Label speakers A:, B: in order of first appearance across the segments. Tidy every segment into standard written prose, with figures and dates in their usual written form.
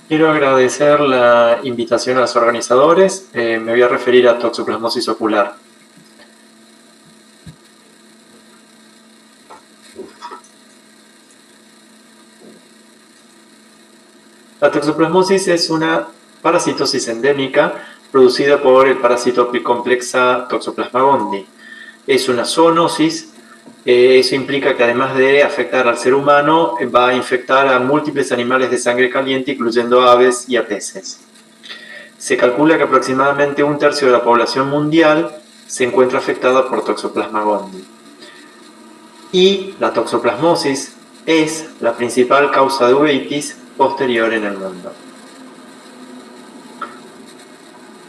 A: Quiero agradecer la invitación a los organizadores. Me voy a referir a toxoplasmosis ocular. La toxoplasmosis es una parasitosis endémica producida por el parásito Picomplexa Toxoplasma gondii. Es una zoonosis. Eso implica que además de afectar al ser humano, va a infectar a múltiples animales de sangre caliente, incluyendo aves y a peces. Se calcula que aproximadamente 1/3 de la población mundial se encuentra afectada por Toxoplasma gondii. Y la toxoplasmosis es la principal causa de uveitis posterior en el mundo.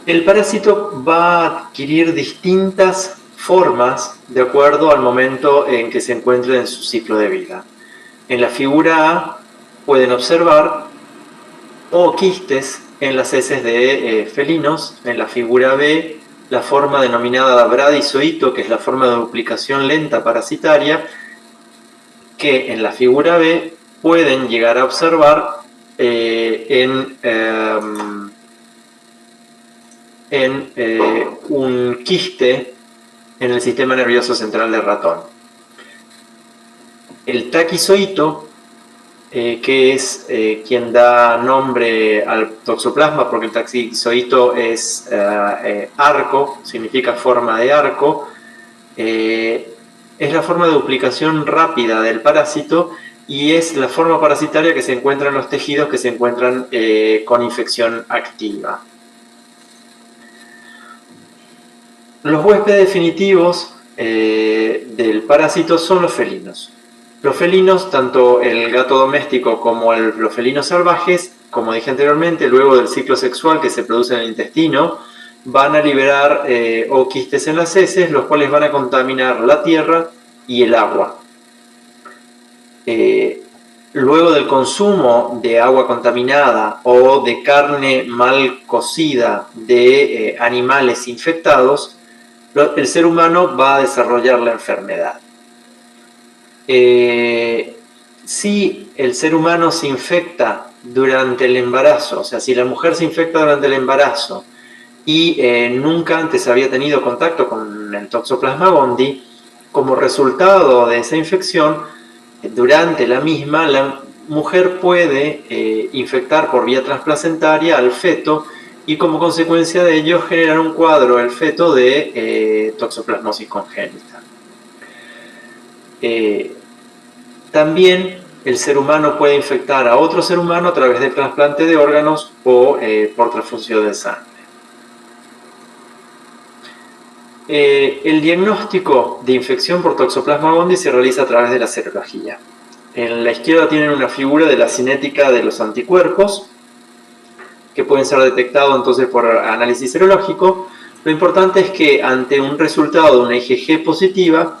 A: El parásito va a adquirir distintas formas de acuerdo al momento en que se encuentre en su ciclo de vida. En la figura A pueden observar quistes en las heces de felinos. En la figura B, la forma denominada bradizoito, que es la forma de duplicación lenta parasitaria, que en la figura B pueden llegar a observar un quiste en el sistema nervioso central del ratón. El taquizoito, que es quien da nombre al toxoplasma, porque el taquizoito es arco, significa forma de arco, es la forma de duplicación rápida del parásito y es la forma parasitaria que se encuentra en los tejidos que se encuentran con infección activa. Los huéspedes definitivos del parásito son los felinos. Los felinos, tanto el gato doméstico como los felinos salvajes, como dije anteriormente, luego del ciclo sexual que se produce en el intestino, van a liberar quistes en las heces, los cuales van a contaminar la tierra y el agua. Luego del consumo de agua contaminada o de carne mal cocida de animales infectados, el ser humano va a desarrollar la enfermedad. Si el ser humano se infecta durante el embarazo, o sea, si la mujer se infecta durante el embarazo y nunca antes había tenido contacto con el Toxoplasma gondii, como resultado de esa infección, durante la misma, la mujer puede infectar por vía transplacentaria al feto y como consecuencia de ello generar un cuadro el feto de toxoplasmosis congénita. También el ser humano puede infectar a otro ser humano a través del trasplante de órganos o por transfusión de sangre. El diagnóstico de infección por Toxoplasma gondii se realiza a través de la serología. En la izquierda tienen una figura de la cinética de los anticuerpos, que pueden ser detectados entonces por análisis serológico. Lo importante es que ante un resultado de una IgG positiva,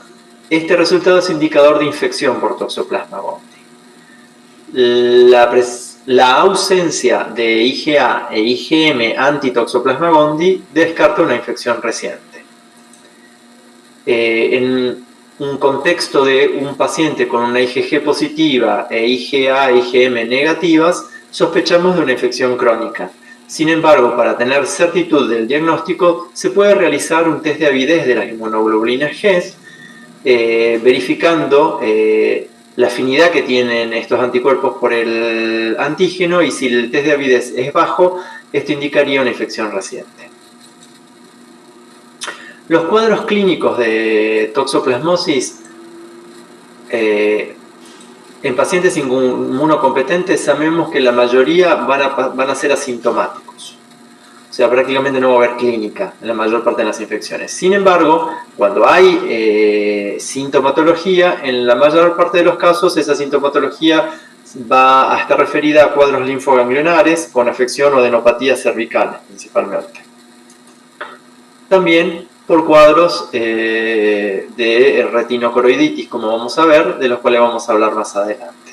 A: este resultado es indicador de infección por Toxoplasma gondii. La ausencia de IgA e IgM anti-Toxoplasma gondii descarta una infección reciente. En un contexto de un paciente con una IgG positiva e IgA e IgM negativas, sospechamos de una infección crónica. Sin embargo, para tener certitud del diagnóstico, se puede realizar un test de avidez de las inmunoglobulinas G, verificando la afinidad que tienen estos anticuerpos por el antígeno, y si el test de avidez es bajo, esto indicaría una infección reciente. Los cuadros clínicos de toxoplasmosis en pacientes inmunocompetentes sabemos que la mayoría van a ser asintomáticos. O sea, prácticamente no va a haber clínica en la mayor parte de las infecciones. Sin embargo, cuando hay sintomatología, en la mayor parte de los casos esa sintomatología va a estar referida a cuadros linfoganglionares con afección o adenopatía cervical principalmente. También por cuadros de retinocoroiditis, como vamos a ver, de los cuales vamos a hablar más adelante.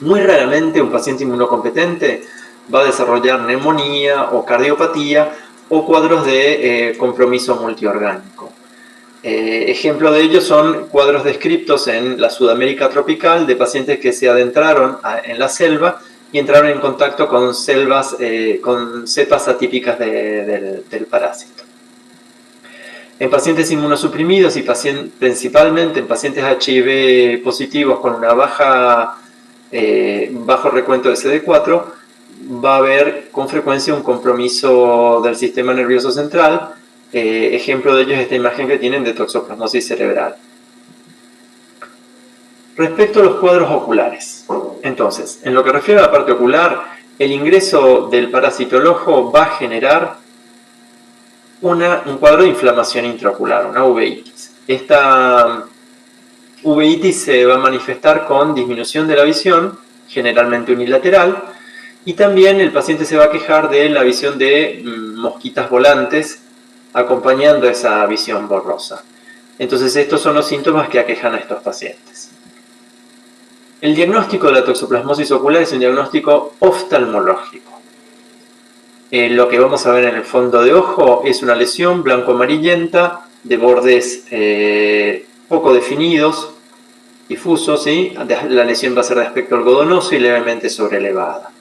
A: Muy raramente un paciente inmunocompetente va a desarrollar neumonía o cardiopatía o cuadros de compromiso multiorgánico. Ejemplo de ello son cuadros descriptos en la Sudamérica tropical de pacientes que se adentraron en la selva y entraron en contacto con con cepas atípicas del parásito. En pacientes inmunosuprimidos y principalmente en pacientes HIV positivos con una bajo recuento de CD4, va a haber con frecuencia un compromiso del sistema nervioso central. Ejemplo de ello es esta imagen que tienen de toxoplasmosis cerebral. Respecto a los cuadros oculares, entonces, en lo que refiere a la parte ocular, el ingreso del parásito al ojo va a generar un cuadro de inflamación intraocular, una uveitis. Esta uveitis se va a manifestar con disminución de la visión, generalmente unilateral, y también el paciente se va a quejar de la visión de mosquitas volantes, acompañando esa visión borrosa. Entonces estos son los síntomas que aquejan a estos pacientes. El diagnóstico de la toxoplasmosis ocular es un diagnóstico oftalmológico. Lo que vamos a ver en el fondo de ojo es una lesión blanco-amarillenta de bordes poco definidos, difusos, ¿sí? La lesión va a ser de aspecto algodonoso y levemente sobrelevada.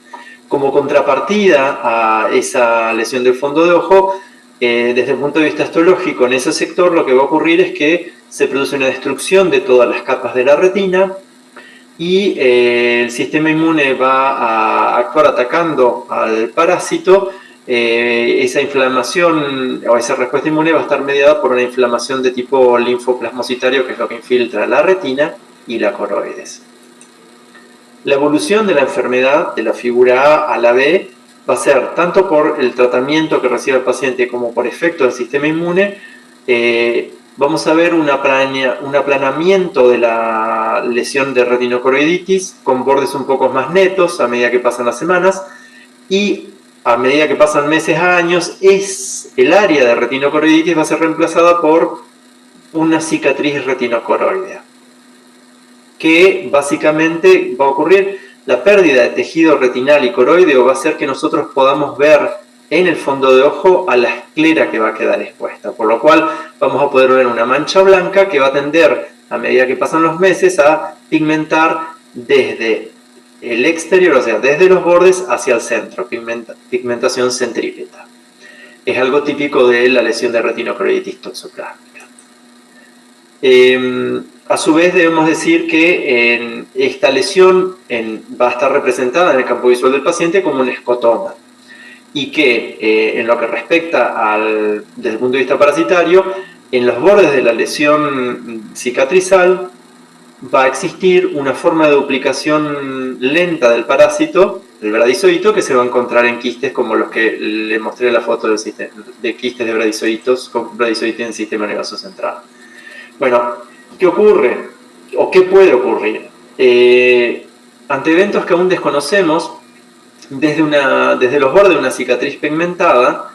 A: Como contrapartida a esa lesión del fondo de ojo, desde el punto de vista histológico, en ese sector lo que va a ocurrir es que se produce una destrucción de todas las capas de la retina y el sistema inmune va a actuar atacando al parásito. Esa inflamación o esa respuesta inmune va a estar mediada por una inflamación de tipo linfoplasmocitario, que es lo que infiltra la retina y la coroides. La evolución de la enfermedad de la figura A a la B va a ser tanto por el tratamiento que recibe el paciente como por efecto del sistema inmune. Vamos a ver un aplanamiento de la lesión de retinocoroiditis con bordes un poco más netos a medida que pasan las semanas, y a medida que pasan meses a años, el área de retinocoroiditis va a ser reemplazada por una cicatriz retinocoroidea, que básicamente va a ocurrir la pérdida de tejido retinal y coroideo, va a hacer que nosotros podamos ver en el fondo de ojo a la esclera que va a quedar expuesta, por lo cual vamos a poder ver una mancha blanca que va a tender, a medida que pasan los meses, a pigmentar desde el exterior, o sea, desde los bordes hacia el centro, pigmentación centrípeta. Es algo típico de la lesión de retinocoroiditis toxoplásmica. A su vez, debemos decir que esta lesión va a estar representada en el campo visual del paciente como un escotoma, y que en lo que respecta desde el punto de vista parasitario, en los bordes de la lesión cicatrizal va a existir una forma de duplicación lenta del parásito, del bradizoito, que se va a encontrar en quistes como los que le mostré la foto de quistes de bradizoitos con bradizoites en el sistema nervioso central. Bueno, ¿qué ocurre? ¿O qué puede ocurrir? Ante eventos que aún desconocemos, desde los bordes de una cicatriz pigmentada,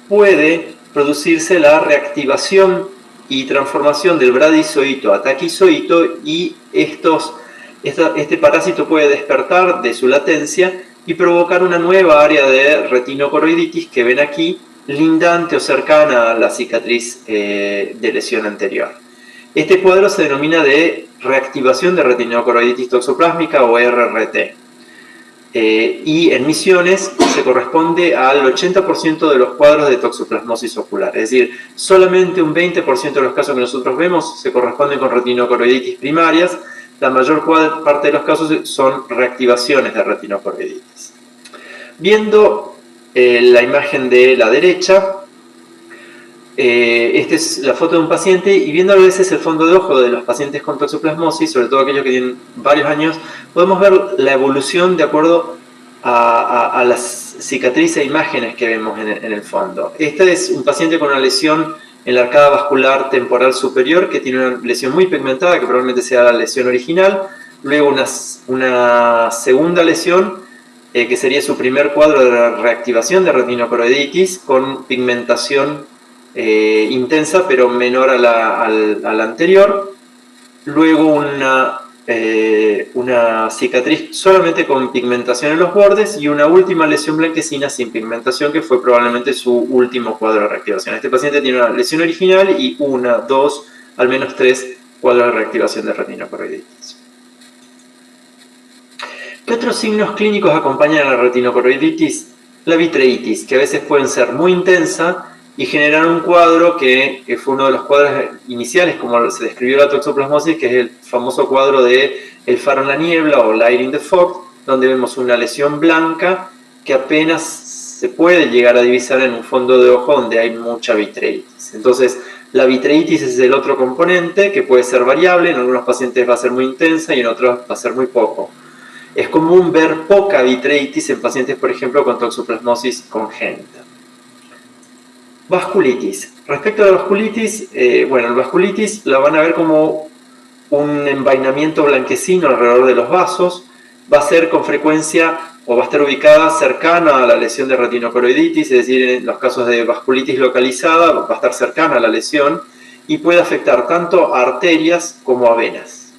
A: puede producirse la reactivación y transformación del bradizoito a taquizoito, y este parásito puede despertar de su latencia y provocar una nueva área de retinocoroiditis que ven aquí, lindante o cercana a la cicatriz de lesión anterior. Este cuadro se denomina de reactivación de retinocoroiditis toxoplásmica, o RRT. Y en Misiones se corresponde al 80% de los cuadros de toxoplasmosis ocular, es decir, solamente un 20% de los casos que nosotros vemos se corresponden con retinocoroiditis primarias. La mayor parte de los casos son reactivaciones de retinocoroiditis. Viendo la imagen de la derecha, esta es la foto de un paciente, y viendo a veces el fondo de ojo de los pacientes con toxoplasmosis, sobre todo aquellos que tienen varios años, podemos ver la evolución de acuerdo a las cicatrices e imágenes que vemos en el fondo. Este es un paciente con una lesión en la arcada vascular temporal superior, que tiene una lesión muy pigmentada, que probablemente sea la lesión original. Luego una segunda lesión, que sería su primer cuadro de reactivación de retinocoroiditis, con pigmentación intensa pero menor a la anterior. Luego una cicatriz solamente con pigmentación en los bordes y una última lesión blanquecina sin pigmentación, que fue probablemente su último cuadro de reactivación. Este paciente tiene una lesión original y una, dos, al menos 3 cuadros de reactivación de retinocoroiditis. ¿Qué otros signos clínicos acompañan a la retinocoroiditis? La vitreitis, que a veces pueden ser muy intensa y generar un cuadro que fue uno de los cuadros iniciales, como se describió la toxoplasmosis, que es el famoso cuadro de el faro en la niebla o light in the fog, donde vemos una lesión blanca que apenas se puede llegar a divisar en un fondo de ojo donde hay mucha vitreitis. Entonces, la vitreitis es el otro componente que puede ser variable, en algunos pacientes va a ser muy intensa y en otros va a ser muy poco. Es común ver poca vitreitis en pacientes, por ejemplo, con toxoplasmosis congénita. Vasculitis. Respecto a la vasculitis, la vasculitis la van a ver como un envainamiento blanquecino alrededor de los vasos. Va a ser con frecuencia o va a estar ubicada cercana a la lesión de retinocoroiditis, es decir, en los casos de vasculitis localizada va a estar cercana a la lesión y puede afectar tanto a arterias como a venas.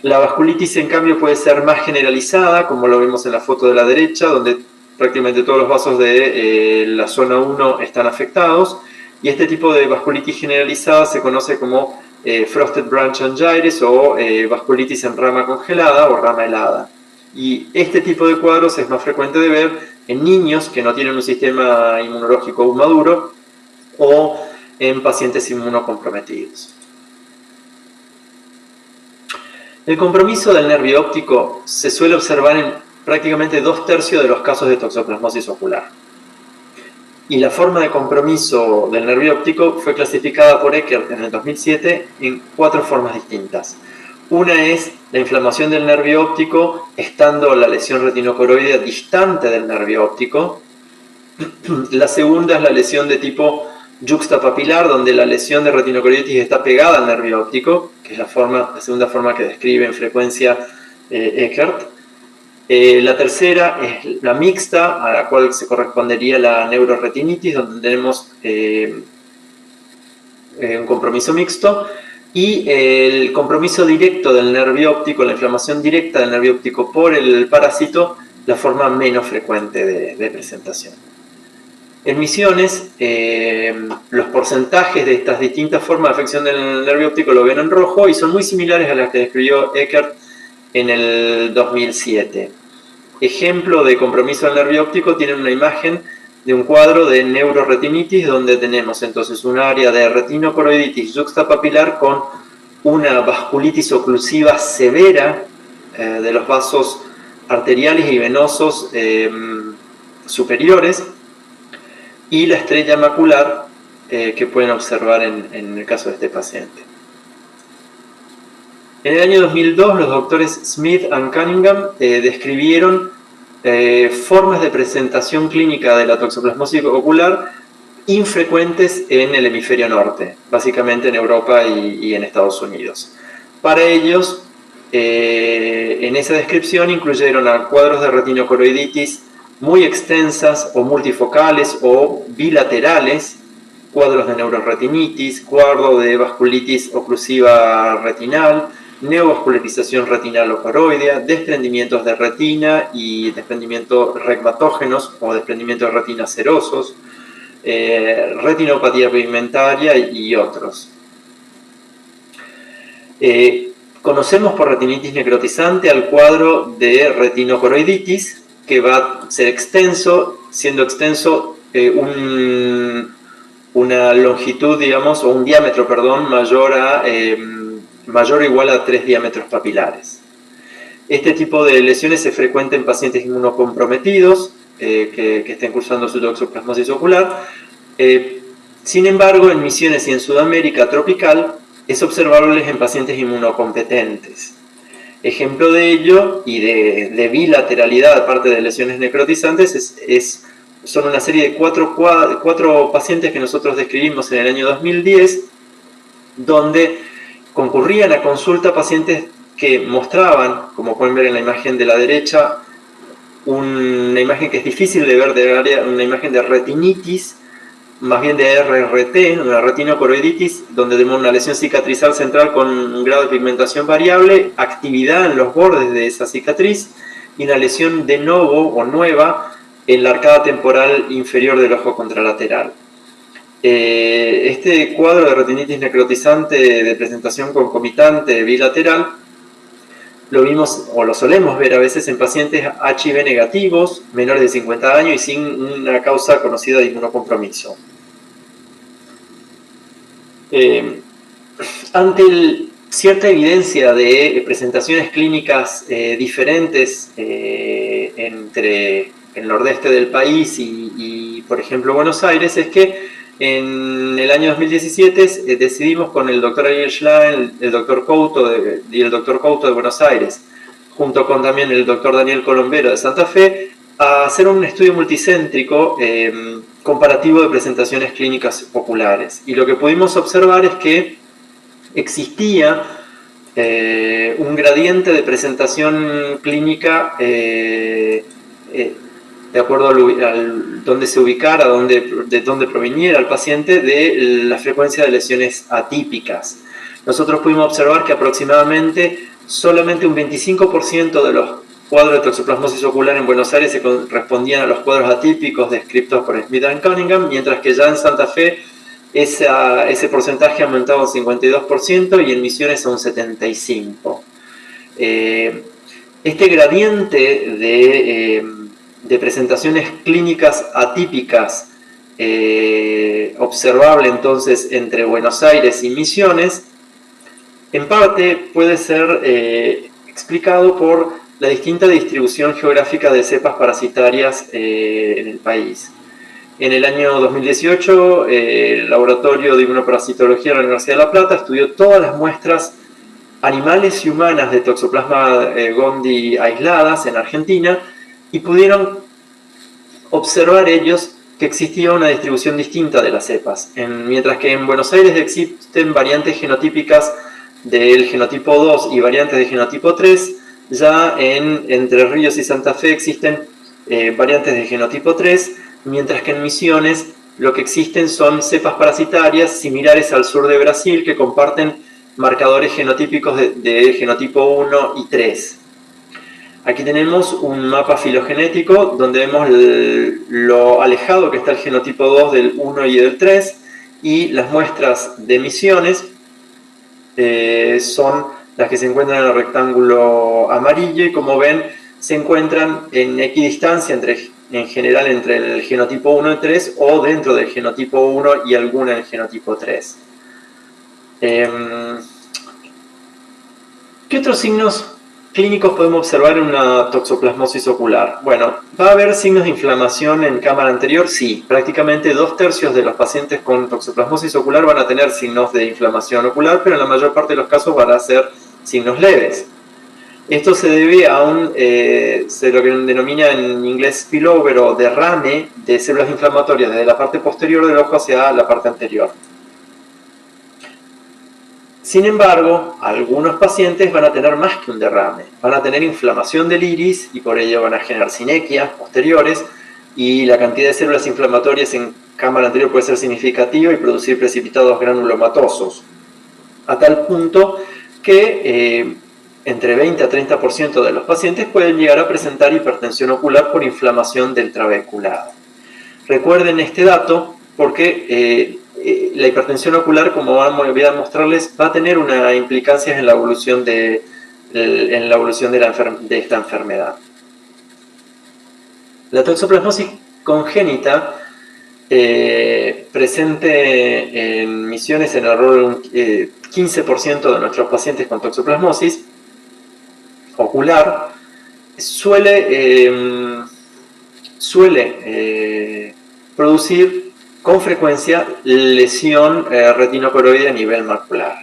A: La vasculitis, en cambio, puede ser más generalizada, como lo vemos en la foto de la derecha, donde prácticamente todos los vasos de la zona 1 están afectados, y este tipo de vasculitis generalizada se conoce como frosted branch angiitis o vasculitis en rama congelada o rama helada. Y este tipo de cuadros es más frecuente de ver en niños que no tienen un sistema inmunológico aún maduro o en pacientes inmunocomprometidos. El compromiso del nervio óptico se suele observar en prácticamente 2/3 de los casos de toxoplasmosis ocular. Y la forma de compromiso del nervio óptico fue clasificada por Eckert en el 2007 en 4 formas distintas. Una es la inflamación del nervio óptico estando la lesión retinocoroidea distante del nervio óptico. La segunda es la lesión de tipo yuxtapapilar, donde la lesión de retinocoroiditis está pegada al nervio óptico, que es la segunda forma que describe en frecuencia Eckert. La tercera es la mixta, a la cual se correspondería la neuroretinitis, donde tenemos un compromiso mixto, y el compromiso directo del nervio óptico, la inflamación directa del nervio óptico por el parásito, la forma menos frecuente de presentación. En Misiones, los porcentajes de estas distintas formas de afección del nervio óptico lo ven en rojo y son muy similares a las que describió Eckert en el 2007. Ejemplo de compromiso del nervio óptico tiene una imagen de un cuadro de neuroretinitis donde tenemos entonces un área de retinocoroiditis yuxtapapilar con una vasculitis oclusiva severa de los vasos arteriales y venosos superiores, y la estrella macular que pueden observar en el caso de este paciente. En el año 2002, los doctores Smith y Cunningham describieron formas de presentación clínica de la toxoplasmosis ocular infrecuentes en el hemisferio norte, básicamente en Europa y en Estados Unidos. Para ellos, en esa descripción incluyeron a cuadros de retinocoroiditis muy extensas o multifocales o bilaterales, cuadros de neuroretinitis, cuadro de vasculitis oclusiva retinal, neovascularización retinal o coroidea, desprendimientos de retina y desprendimientos regmatógenos o desprendimientos de retina serosos, retinopatía pigmentaria y otros. Conocemos por retinitis necrotizante al cuadro de retinocoroiditis, que va a ser extenso, siendo extenso una longitud, digamos, o un diámetro, perdón, mayor o igual a 3 diámetros papilares. Este tipo de lesiones es frecuente en pacientes inmunocomprometidos que estén cursando su toxoplasmosis ocular. Sin embargo, en Misiones y en Sudamérica tropical es observable en pacientes inmunocompetentes. Ejemplo de ello y de bilateralidad, aparte de lesiones necrotizantes, son una serie de cuatro pacientes que nosotros describimos en el año 2010, donde concurrían a consulta pacientes que mostraban, como pueden ver en la imagen de la derecha, una imagen que es difícil de ver, una imagen de retinitis más bien de RRT, una retinocoroiditis, donde tenemos una lesión cicatrizal central con un grado de pigmentación variable, actividad en los bordes de esa cicatriz y una lesión de novo o nueva en la arcada temporal inferior del ojo contralateral. Este cuadro de retinitis necrotizante de presentación concomitante bilateral lo vimos o lo solemos ver a veces en pacientes HIV negativos, menores de 50 años y sin una causa conocida de inmunocompromiso. Ante cierta evidencia de presentaciones clínicas diferentes entre el nordeste del país y, por ejemplo, Buenos Aires, es que en el año 2017 decidimos con el doctor Ariel Schlein, el doctor Couto y el doctor Couto de Buenos Aires, junto con también el doctor Daniel Colombero de Santa Fe, a hacer un estudio multicéntrico comparativo de presentaciones clínicas populares. Y lo que pudimos observar es que existía un gradiente de presentación clínica de acuerdo a dónde se ubicara, de dónde proviniera el paciente, de la frecuencia de lesiones atípicas. Nosotros pudimos observar que aproximadamente solamente un 25% de los cuadros de toxoplasmosis ocular en Buenos Aires se correspondían a los cuadros atípicos descritos por Smith and Cunningham, mientras que ya en Santa Fe ese porcentaje aumentaba a un 52% y en Misiones a un 75%. Este gradiente de presentaciones clínicas atípicas observable entonces entre Buenos Aires y Misiones, en parte puede ser explicado por la distinta distribución geográfica de cepas parasitarias en el país. En el año 2018, el Laboratorio de Inmunoparasitología de la Universidad de La Plata estudió todas las muestras animales y humanas de Toxoplasma gondii aisladas en Argentina y pudieron observar ellos que existía una distribución distinta de las cepas. Mientras que en Buenos Aires existen variantes genotípicas del genotipo 2 y variantes de genotipo 3, ya en Entre Ríos y Santa Fe existen variantes de genotipo 3, mientras que en Misiones lo que existen son cepas parasitarias similares al sur de Brasil que comparten marcadores genotípicos de genotipo 1 y 3. Aquí tenemos un mapa filogenético donde vemos lo alejado que está el genotipo 2 del 1 y del 3, y las muestras de Misiones son las que se encuentran en el rectángulo amarillo y, como ven, se encuentran en equidistancia en general entre el genotipo 1 y 3 o dentro del genotipo 1 y alguna en el genotipo 3. ¿Qué otros signos clínicos podemos observar en una toxoplasmosis ocular? Bueno, ¿va a haber signos de inflamación en cámara anterior? Sí, prácticamente 2/3 de los pacientes con toxoplasmosis ocular van a tener signos de inflamación ocular, pero en la mayor parte de los casos van a ser signos leves. Esto se debe a lo que denomina en inglés spillover o derrame de células inflamatorias desde la parte posterior del ojo hacia la parte anterior. Sin embargo, algunos pacientes van a tener más que un derrame, van a tener inflamación del iris y por ello van a generar sinequias posteriores, y la cantidad de células inflamatorias en cámara anterior puede ser significativa y producir precipitados granulomatosos, a tal punto que entre 20 a 30% de los pacientes pueden llegar a presentar hipertensión ocular por inflamación del trabeculado. Recuerden este dato porque la hipertensión ocular, como voy a mostrarles, va a tener una implicancia en la evolución de esta enfermedad. La toxoplasmosis congénita, presente en Misiones en alrededor de un 15% de nuestros pacientes con toxoplasmosis ocular, suele producir con frecuencia lesión retinocoroide a nivel macular,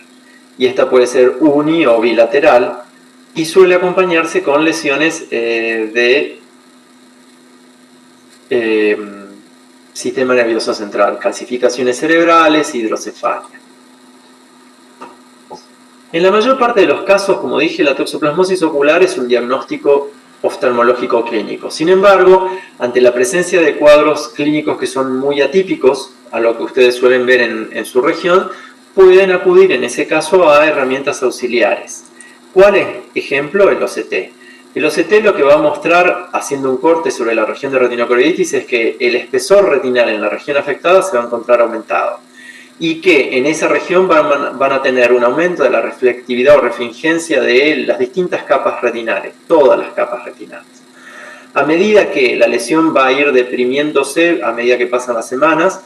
A: y esta puede ser uni o bilateral y suele acompañarse con lesiones de sistema nervioso central, calcificaciones cerebrales, hidrocefalia. En la mayor parte de los casos, como dije, la toxoplasmosis ocular es un diagnóstico oftalmológico clínico. Sin embargo, ante la presencia de cuadros clínicos que son muy atípicos a lo que ustedes suelen ver en su región, pueden acudir en ese caso a herramientas auxiliares. ¿Cuál es? Ejemplo, el OCT. El OCT lo que va a mostrar, haciendo un corte sobre la región de retinocoroiditis, es que el espesor retinal en la región afectada se va a encontrar aumentado y que en esa región van a tener un aumento de la reflectividad o refringencia de las distintas capas retinales, todas las capas retinales. A medida que la lesión va a ir deprimiéndose, a medida que pasan las semanas,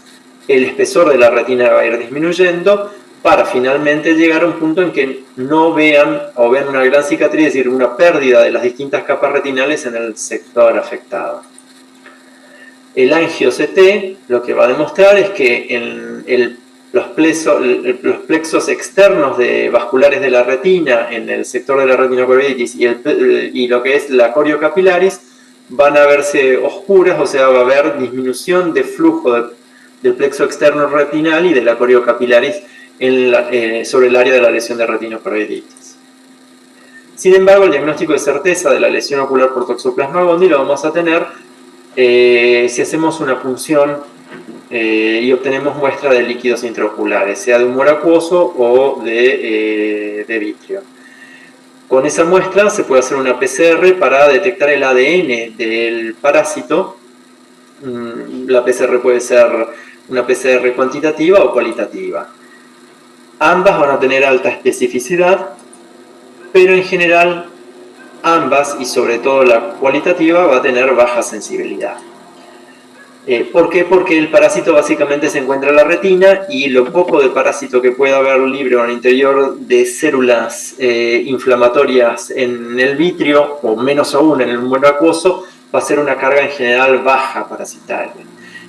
A: el espesor de la retina va a ir disminuyendo para finalmente llegar a un punto en que no vean o vean una gran cicatriz, es decir, una pérdida de las distintas capas retinales en el sector afectado. El angio-CT lo que va a demostrar es que los plexos externos vasculares de la retina en el sector de la retinocoroiditis y lo que es la coriocapilaris van a verse oscuras, o sea, va a haber disminución de flujo del plexo externo retinal y de la coriocapilaris sobre el área de la lesión de retinocoroiditis. Sin embargo, el diagnóstico de certeza de la lesión ocular por Toxoplasma gondii lo vamos a tener si hacemos una punción y obtenemos muestra de líquidos intraoculares, sea de humor acuoso o de vitrio. Con esa muestra se puede hacer una PCR para detectar el ADN del parásito. La PCR puede ser una PCR cuantitativa o cualitativa. Ambas van a tener alta especificidad, pero en general ambas, y sobre todo la cualitativa, va a tener baja sensibilidad. ¿Por qué? Porque el parásito básicamente se encuentra en la retina y lo poco de parásito que pueda haber libre en el interior de células inflamatorias en el vitrio, o menos aún en el humor acuoso, va a ser una carga en general baja parasitaria.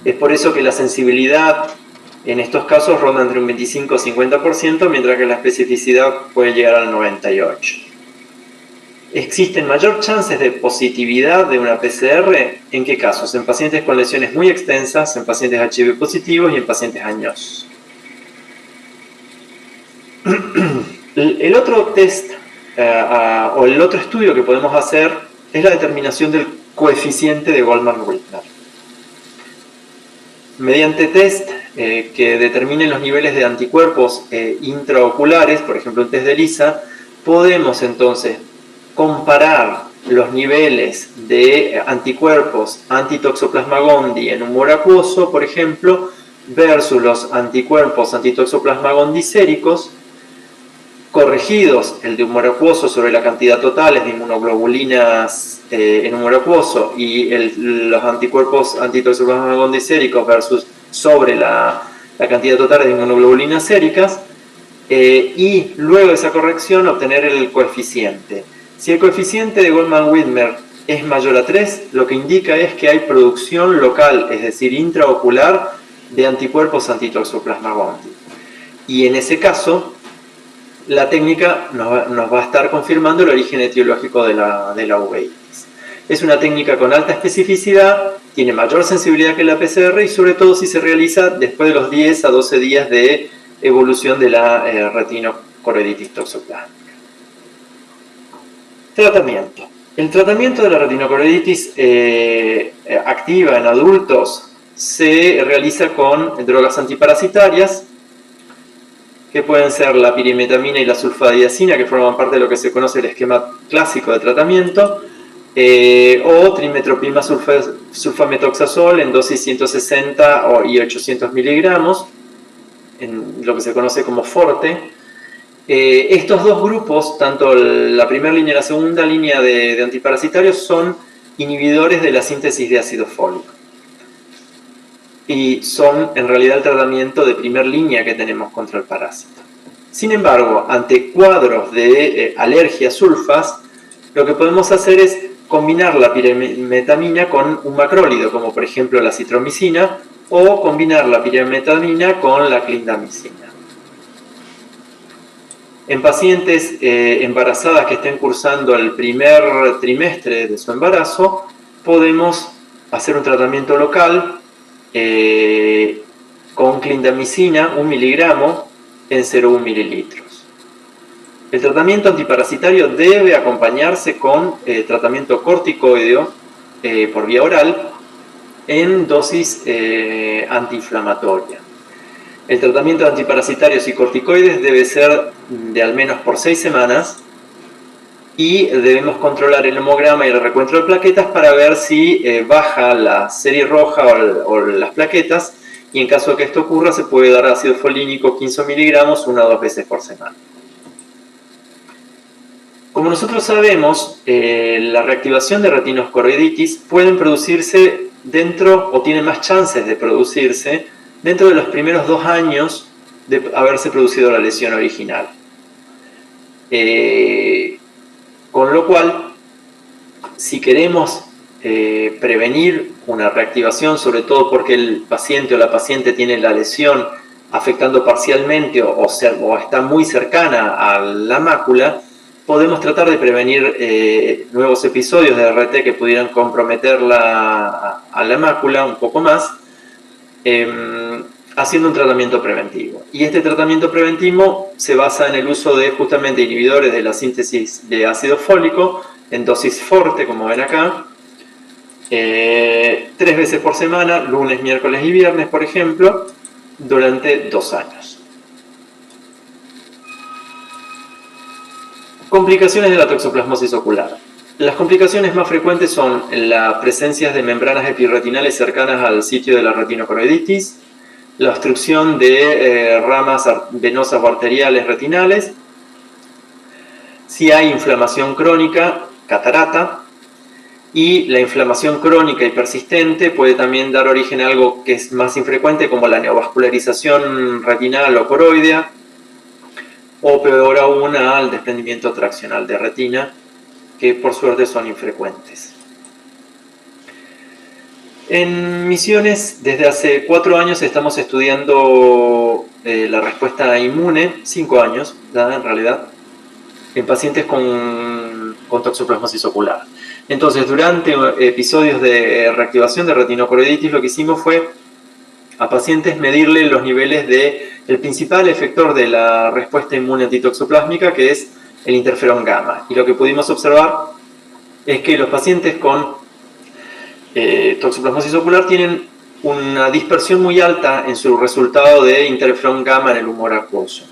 A: Es por eso que la sensibilidad en estos casos ronda entre un 25 y 50%, mientras que la especificidad puede llegar al 98%. ¿Existen mayor chances de positividad de una PCR? ¿En qué casos? En pacientes con lesiones muy extensas, en pacientes HIV positivos y en pacientes añosos. El otro test o el otro estudio que podemos hacer es la determinación del coeficiente de Goldman-Whitner. Mediante test que determinen los niveles de anticuerpos intraoculares, por ejemplo un test de ELISA, podemos entonces comparar los niveles de anticuerpos anti-Toxoplasma gondii en humor acuoso, por ejemplo, versus los anticuerpos anti-Toxoplasma gondii séricos, corregidos el de humor acuoso sobre la cantidad total de inmunoglobulinas en humor acuoso y los anticuerpos anti-Toxoplasma gondii séricos versus sobre la cantidad total de inmunoglobulinas séricas, y luego de esa corrección obtener el coeficiente. Si el coeficiente de Goldman-Whitner es mayor a 3, lo que indica es que hay producción local, es decir, intraocular, de anticuerpos anti-Toxoplasma gondii. Y en ese caso, la técnica nos va a estar confirmando el origen etiológico de la uveitis. Es una técnica con alta especificidad, tiene mayor sensibilidad que la PCR y sobre todo si se realiza después de los 10 a 12 días de evolución de la retinocoroiditis toxoplasmática. Tratamiento. El tratamiento de la retinocoroiditis activa en adultos se realiza con drogas antiparasitarias, que pueden ser la pirimetamina y la sulfadiazina, que forman parte de lo que se conoce el esquema clásico de tratamiento, o trimetoprim sulfametoxazol en dosis 160 y 800 miligramos, en lo que se conoce como forte. Estos dos grupos, tanto la primera línea y la segunda línea de antiparasitarios, son inhibidores de la síntesis de ácido fólico y son en realidad el tratamiento de primera línea que tenemos contra el parásito. Sin embargo, ante cuadros de alergia a sulfas, lo que podemos hacer es combinar la pirimetamina con un macrólido, como por ejemplo la citromicina, o combinar la pirimetamina con la clindamicina. En pacientes embarazadas que estén cursando el primer trimestre de su embarazo, podemos hacer un tratamiento local con clindamicina, 1 miligramo en 0,1 mililitros. El tratamiento antiparasitario debe acompañarse con tratamiento corticoideo por vía oral en dosis antiinflamatoria. El tratamiento de antiparasitarios y corticoides debe ser de al menos por 6 semanas y debemos controlar el hemograma y el recuento de plaquetas para ver si baja la serie roja o las plaquetas, y en caso de que esto ocurra se puede dar ácido folínico 15 miligramos 1 o 2 veces por semana. Como nosotros sabemos, la reactivación de retinoscoroiditis pueden producirse dentro, o tienen más chances de producirse, dentro de los primeros 2 años de haberse producido la lesión original. Con lo cual, si queremos prevenir una reactivación, sobre todo porque el paciente o la paciente tiene la lesión afectando parcialmente o está muy cercana a la mácula, podemos tratar de prevenir nuevos episodios de RT que pudieran comprometer a la mácula un poco más, haciendo un tratamiento preventivo. Y este tratamiento preventivo se basa en el uso de justamente inhibidores de la síntesis de ácido fólico en dosis fuerte, como ven acá, 3 veces por semana, lunes, miércoles y viernes, por ejemplo, durante 2 años. Complicaciones de la toxoplasmosis ocular. Las complicaciones más frecuentes son la presencia de membranas epirretinales cercanas al sitio de la retinocoroiditis, la obstrucción de ramas venosas o arteriales retinales, si hay inflamación crónica, catarata, y la inflamación crónica y persistente puede también dar origen a algo que es más infrecuente, como la neovascularización retinal o coroidea, o peor aún al desprendimiento traccional de retina, que por suerte son infrecuentes. En Misiones, desde hace 4 años estamos estudiando la respuesta inmune, 5 años en realidad, en pacientes con toxoplasmosis ocular. Entonces, durante episodios de reactivación de retinocoroiditis, lo que hicimos fue a pacientes medirle los niveles del principal efector de la respuesta inmune antitoxoplásmica, que es el interferón gamma. Y lo que pudimos observar es que los pacientes con toxoplasmosis ocular tienen una dispersión muy alta en su resultado de interferón gamma en el humor acuoso.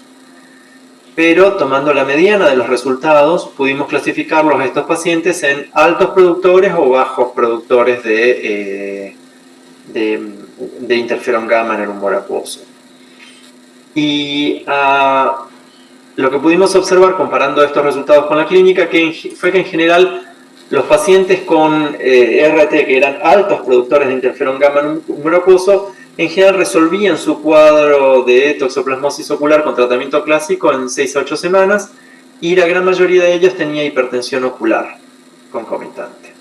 A: Pero tomando la mediana de los resultados, pudimos clasificarlos a estos pacientes en altos productores o bajos productores de interferón gamma en el humor acuoso. Y lo que pudimos observar comparando estos resultados con la clínica fue que en general los pacientes con RT que eran altos productores de interferón gamma en el humor acuoso en general resolvían su cuadro de toxoplasmosis ocular con tratamiento clásico en 6 a 8 semanas, y la gran mayoría de ellos tenía hipertensión ocular concomitante.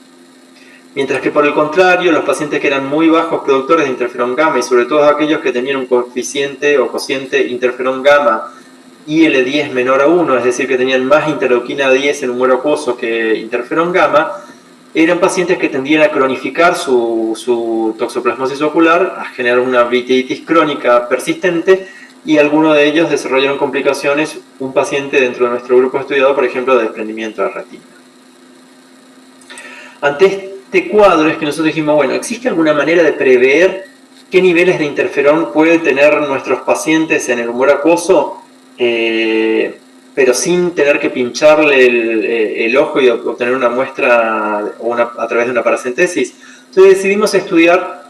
A: Mientras que por el contrario, los pacientes que eran muy bajos productores de interferón gamma, y sobre todo aquellos que tenían un coeficiente o cociente interferón gamma IL-10 menor a 1, es decir, que tenían más interleuquina 10 en humor acuoso que interferón gamma, eran pacientes que tendían a cronificar su toxoplasmosis ocular, a generar una vitilitis crónica persistente, y algunos de ellos desarrollaron complicaciones. Un paciente dentro de nuestro grupo estudiado, por ejemplo, de desprendimiento de retina. Ante este cuadro es que nosotros dijimos, bueno, ¿existe alguna manera de prever qué niveles de interferón pueden tener nuestros pacientes en el humor acuoso, pero sin tener que pincharle el ojo y obtener una muestra a través de una paracentesis? Entonces decidimos estudiar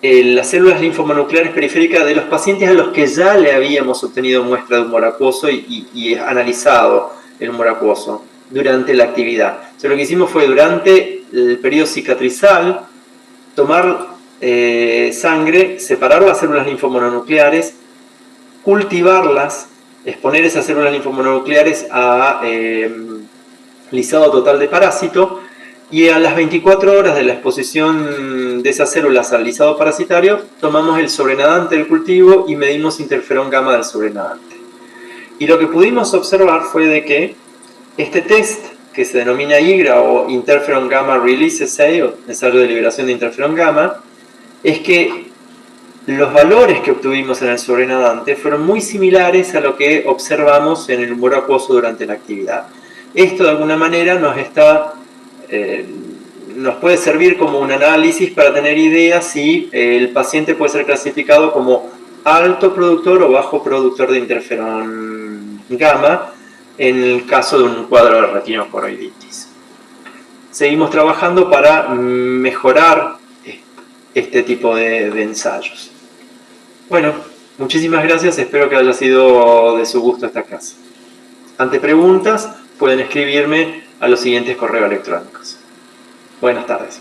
A: las células linfomonucleares periféricas de los pacientes a los que ya le habíamos obtenido muestra de humor acuoso y analizado el humor acuoso durante la actividad. Entonces lo que hicimos fue, durante el periodo cicatrizal, tomar sangre, separar las células linfomononucleares, cultivarlas, exponer esas células linfomononucleares a lisado total de parásito, y a las 24 horas de la exposición de esas células al lisado parasitario, tomamos el sobrenadante del cultivo y medimos interferón gamma del sobrenadante. Y lo que pudimos observar fue de que este test, que se denomina IGRA o Interferon Gamma Release Assay, o ensayo de liberación de interferón gamma, es que Los valores que obtuvimos en el sobrenadante fueron muy similares a lo que observamos en el humor acuoso durante la actividad. Esto de alguna manera nos puede servir como un análisis para tener ideas si el paciente puede ser clasificado como alto productor o bajo productor de interferón gamma en el caso de un cuadro de retinocoroiditis. Seguimos trabajando para mejorar este tipo de ensayos. Bueno, muchísimas gracias, espero que haya sido de su gusto esta clase. Ante preguntas, pueden escribirme a los siguientes correos electrónicos. Buenas tardes.